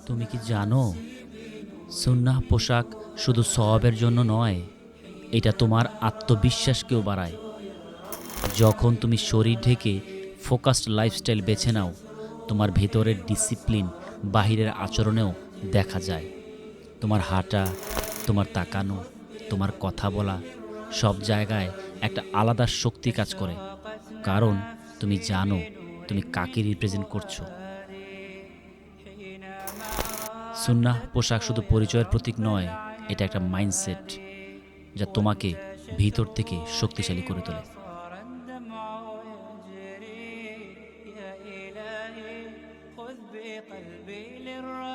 তুমি কি জানো, সুন্নাহ পোশাক শুধু সওয়াবের জন্য নয়, এটা তোমার আত্মবিশ্বাসকেও বাড়ায়। যখন তুমি শরীর ঢেকে ফোকাসড লাইফস্টাইল বেছে নাও, তোমার ভেতরের ডিসিপ্লিন বাহিরের আচরণেও দেখা যায়। তোমার হাঁটা, তোমার তাকানো, তোমার কথা বলা, সব জায়গায় একটা আলাদা শক্তি কাজ করে। কারণ তুমি জানো তুমি কাকে রিপ্রেজেন্ট করছো। সুন্নাহ পোশাক শুধু পরিচয়ের প্রতীক নয়, এটা একটা মাইন্ডসেট যা তোমাকে ভিতর থেকে শক্তিশালী করে তোলে। خذ بقلبي للرب